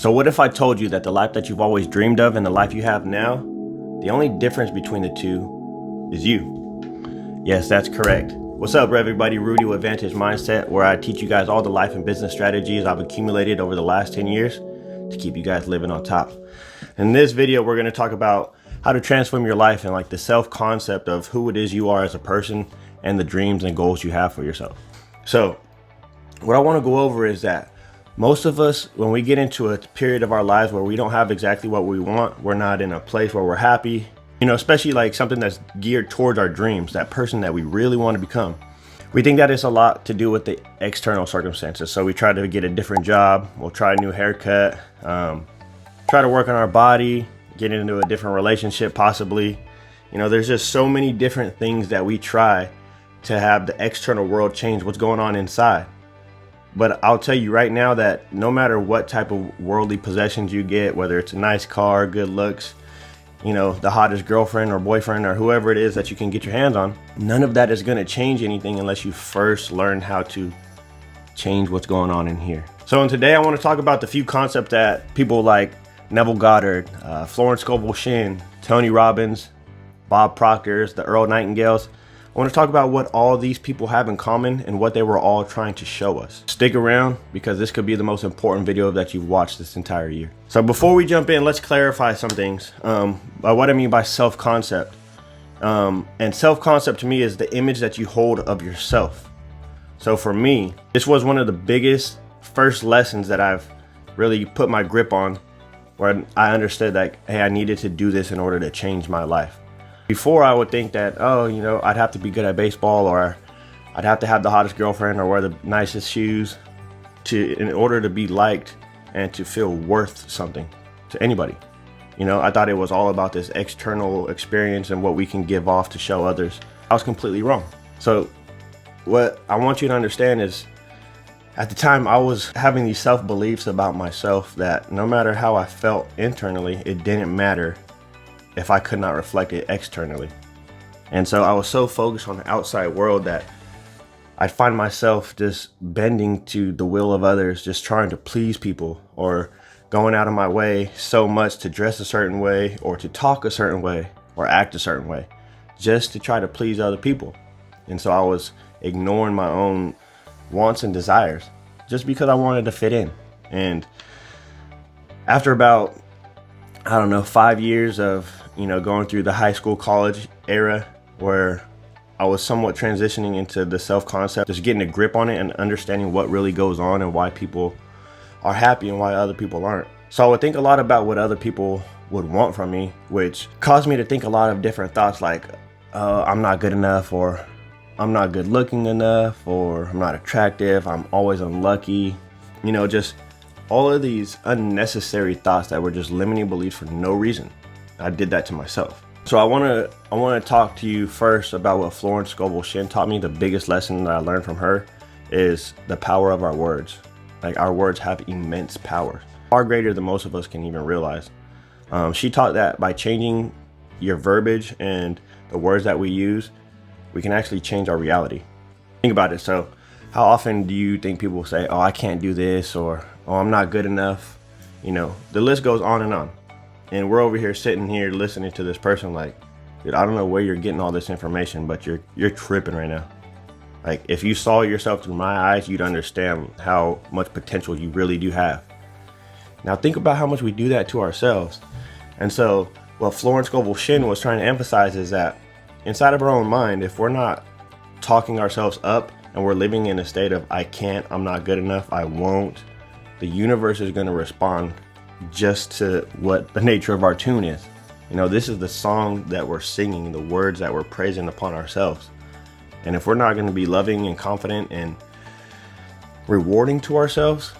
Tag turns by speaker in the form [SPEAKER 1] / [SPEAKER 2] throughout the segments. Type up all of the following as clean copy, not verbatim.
[SPEAKER 1] So what if I told you that the life that you've always dreamed of and the life you have now, the only difference between the two is you? Yes, that's correct. What's up, everybody? Rudy with Vantage Mindset, where I teach you guys all the life and business strategies I've accumulated over the last 10 years to keep you guys living on top. In this video, we're going to talk about how to transform your life and like the self-concept of who it is you are as a person and the dreams and goals you have for yourself. So what I want to go over is that most of us, when we get into a period of our lives where we don't have exactly what we want, we're not in a place where we're happy, especially like something that's geared towards our dreams, that person that we really want to become. We think that it's a lot to do with the external circumstances. So we try to get a different job, we'll try a new haircut, try to work on our body, get into a different relationship possibly. There's just so many different things that we try to have the external world change what's going on inside. But I'll tell you right now that no matter what type of worldly possessions you get, whether it's a nice car, good looks, the hottest girlfriend or boyfriend or whoever it is that you can get your hands on, none of that is going to change anything unless you first learn how to change what's going on in here. So today I want to talk about the few concepts that people like Neville Goddard, Florence Scovel Shinn, Tony Robbins, Bob Proctor's, the Earl Nightingales. I want to talk about what all these people have in common and what they were all trying to show us. Stick around because this could be the most important video that you've watched this entire year. So before we jump in, let's clarify some things. By what I mean by self-concept. And self-concept to me is the image that you hold of yourself. So for me, this was one of the biggest first lessons that I've really put my grip on, where I understood that, hey, I needed to do this in order to change my life. Before I would think that, I'd have to be good at baseball, or I'd have to have the hottest girlfriend or wear the nicest shoes in order to be liked and to feel worth something to anybody. I thought it was all about this external experience and what we can give off to show others. I was completely wrong. So what I want you to understand is, at the time I was having these self-beliefs about myself that no matter how I felt internally, it didn't matter if I could not reflect it externally. And so I was so focused on the outside world that I'd find myself just bending to the will of others, just trying to please people, or going out of my way so much to dress a certain way or to talk a certain way or act a certain way just to try to please other people. And so I was ignoring my own wants and desires just because I wanted to fit in. And after about 5 years of going through the high school, college era, where I was somewhat transitioning into the self-concept, just getting a grip on it and understanding what really goes on and why people are happy and why other people aren't. So I would think a lot about what other people would want from me, which caused me to think a lot of different thoughts like, I'm not good enough, or I'm not good looking enough, or I'm not attractive, I'm always unlucky. Just all of these unnecessary thoughts that were just limiting beliefs for no reason. I did that to myself. So I want to talk to you first about what Florence Scovel Shinn taught me. The biggest lesson that I learned from her is the power of our words. Like, our words have immense power, far greater than most of us can even realize. She taught that by changing your verbiage and the words that we use, we can actually change our reality. Think about it. So how often do you think people say, oh, I can't do this, or oh, I'm not good enough? The list goes on and on. And we're over here sitting here listening to this person like, dude, I don't know where you're getting all this information, but you're tripping right now. Like, if you saw yourself through my eyes, you'd understand how much potential you really do have. Now think about how much we do that to ourselves. And so what Florence Scovel Shinn was trying to emphasize is that inside of our own mind, if we're not talking ourselves up and we're living in a state of, I can't, I'm not good enough, I won't, the universe is going to respond just to what the nature of our tune is. This is the song that we're singing, the words that we're praising upon ourselves. And if we're not going to be loving and confident and rewarding to ourselves,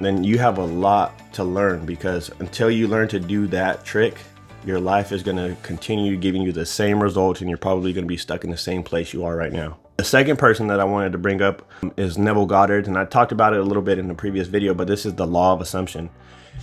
[SPEAKER 1] then you have a lot to learn, because until you learn to do that trick, your life is going to continue giving you the same results, and you're probably going to be stuck in the same place you are right now. The second person that I wanted to bring up is Neville Goddard, and I talked about it a little bit in the previous video, but this is the law of assumption.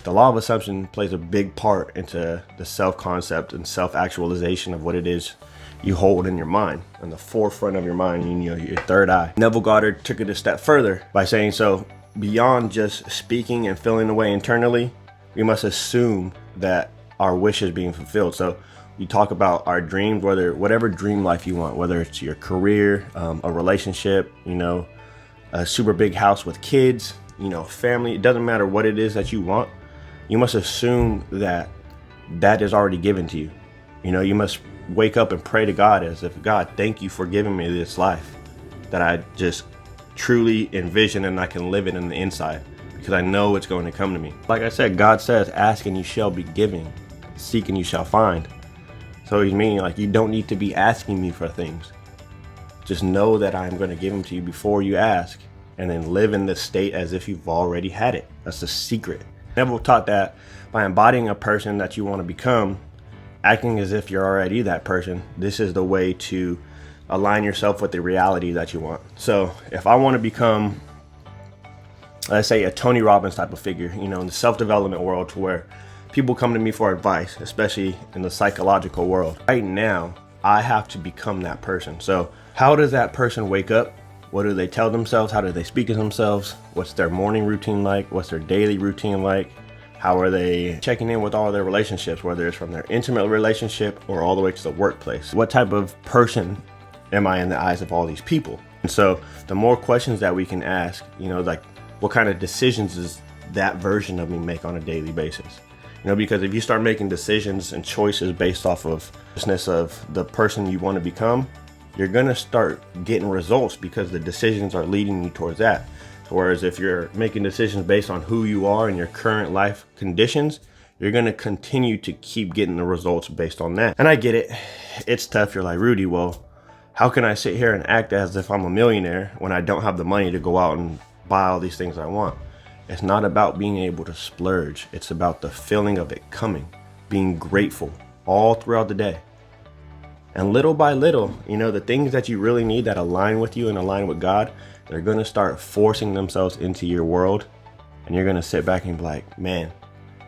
[SPEAKER 1] The law of assumption plays a big part into the self-concept and self-actualization of what it is you hold in your mind, in the forefront of your mind, your third eye. Neville Goddard took it a step further by saying, so beyond just speaking and feeling the way internally, we must assume that our wish is being fulfilled. So you talk about our dreams, whatever dream life you want, whether it's your career, a relationship, a super big house with kids, family. It doesn't matter what it is that you want. You must assume that that is already given to you. You must wake up and pray to God as if, God, thank you for giving me this life that I just truly envision, and I can live it in the inside because I know it's going to come to me. Like I said, God says, ask and you shall be given, seek and you shall find. So he's meaning like you don't need to be asking me for things. Just know that I'm going to give them to you before you ask, and then live in this state as if you've already had it. That's the secret. Neville taught that by embodying a person that you want to become, acting as if you're already that person, this is the way to align yourself with the reality that you want. So if I want to become, let's say, a Tony Robbins type of figure, in the self-development world, to where people come to me for advice, especially in the psychological world. Right now, I have to become that person. So how does that person wake up? What do they tell themselves? How do they speak to themselves? What's their morning routine like? What's their daily routine like? How are they checking in with all their relationships, whether it's from their intimate relationship or all the way to the workplace? What type of person am I in the eyes of all these people? And so the more questions that we can ask, like what kind of decisions does that version of me make on a daily basis? Because if you start making decisions and choices based off of the person you want to become, you're going to start getting results because the decisions are leading you towards that. Whereas if you're making decisions based on who you are and your current life conditions, you're going to continue to keep getting the results based on that. And I get it. It's tough. You're like, Rudy, well, how can I sit here and act as if I'm a millionaire when I don't have the money to go out and buy all these things I want? It's not about being able to splurge. It's about the feeling of it coming, being grateful all throughout the day. And little by little, the things that you really need that align with you and align with God, they're going to start forcing themselves into your world. And you're going to sit back and be like, man,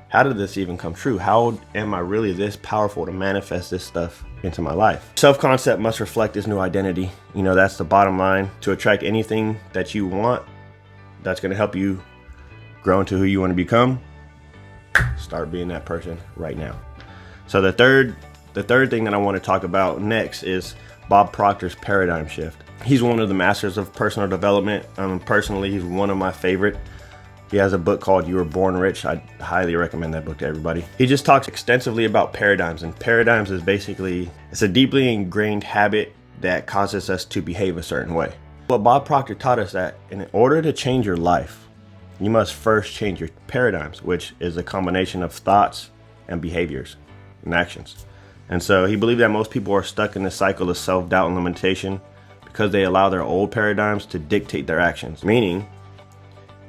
[SPEAKER 1] how did this even come true? How am I really this powerful to manifest this stuff into my life? Self-concept must reflect this new identity. That's the bottom line. To attract anything that you want, that's going to help you grow into who you want to become. Start being that person right now. So the third thing that I want to talk about next is Bob Proctor's paradigm shift. He's one of the masters of personal development. Personally, he's one of my favorite. He has a book called You Were Born Rich. I highly recommend that book to everybody. He just talks extensively about paradigms, and paradigms is basically, it's a deeply ingrained habit that causes us to behave a certain way. But Bob Proctor taught us that in order to change your life, you must first change your paradigms, which is a combination of thoughts and behaviors and actions. And so he believed that most people are stuck in this cycle of self-doubt and limitation because they allow their old paradigms to dictate their actions. Meaning,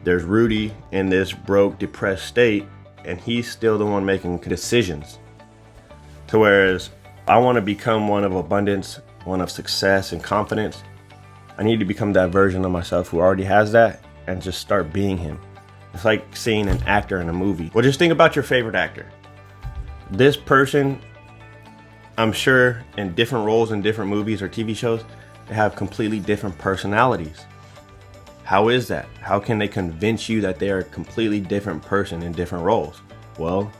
[SPEAKER 1] there's Rudy in this broke, depressed state, and he's still the one making decisions. To whereas I want to become one of abundance, one of success and confidence, I need to become that version of myself who already has that and just start being him. It's like seeing an actor in a movie. Well, just think about your favorite actor. This person, I'm sure in different roles in different movies or TV shows, they have completely different personalities. How is that? How can they convince you that they are a completely different person in different roles? Well,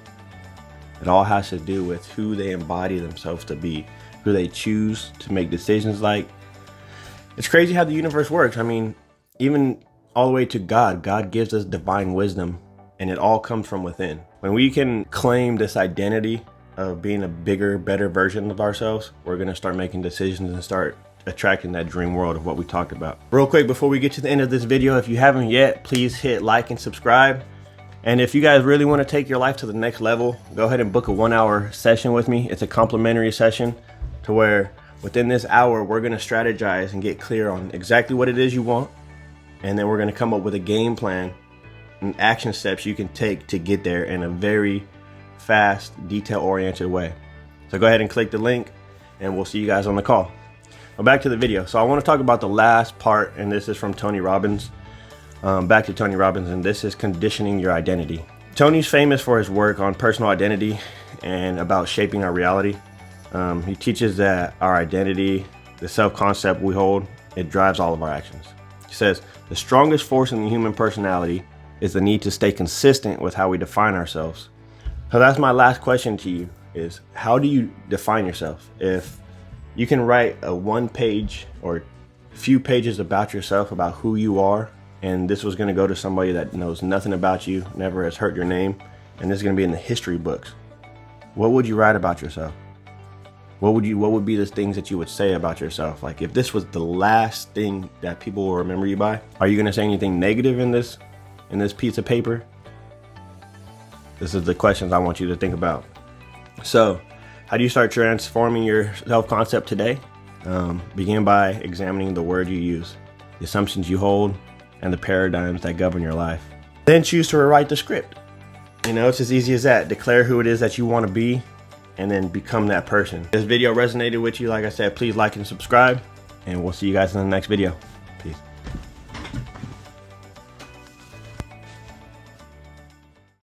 [SPEAKER 1] it all has to do with who they embody themselves to be, who they choose to make decisions like. It's crazy how the universe works. I mean, even all the way to God. God gives us divine wisdom, and it all comes from within. When we can claim this identity of being a bigger, better version of ourselves, we're going to start making decisions and start attracting that dream world of what we talked about. Real quick, before we get to the end of this video, if you haven't yet, please hit like and subscribe. And if you guys really want to take your life to the next level, go ahead and book a 1-hour session with me. It's a complimentary session to where within this hour, we're going to strategize and get clear on exactly what it is you want. And then we're going to come up with a game plan and action steps you can take to get there in a very fast, detail-oriented way. So go ahead and click the link, and we'll see you guys on the call. Well, back to the video. So I want to talk about the last part, and this is from Tony Robbins. Back to Tony Robbins, and this is conditioning your identity. Tony's famous for his work on personal identity and about shaping our reality. He teaches that our identity, the self-concept we hold, it drives all of our actions. It says, the strongest force in the human personality is the need to stay consistent with how we define ourselves. So that's my last question to you is, how do you define yourself? If you can write a 1 page or a few pages about yourself, about who you are, and this was going to go to somebody that knows nothing about you, never has heard your name, and this is going to be in the history books, what would you write about yourself? What would be the things that you would say about yourself? Like, if this was the last thing that people will remember you by, are you going to say anything negative in this piece of paper? This is the questions I want you to think about. So, how do you start transforming your self-concept today? Begin by examining the word you use, the assumptions you hold, and the paradigms that govern your life. Then choose to rewrite the script. You know, it's as easy as that. Declare who it is that you want to be, and then become that person. If this video resonated with you, like I said, please like and subscribe, and we'll see you guys in the next video.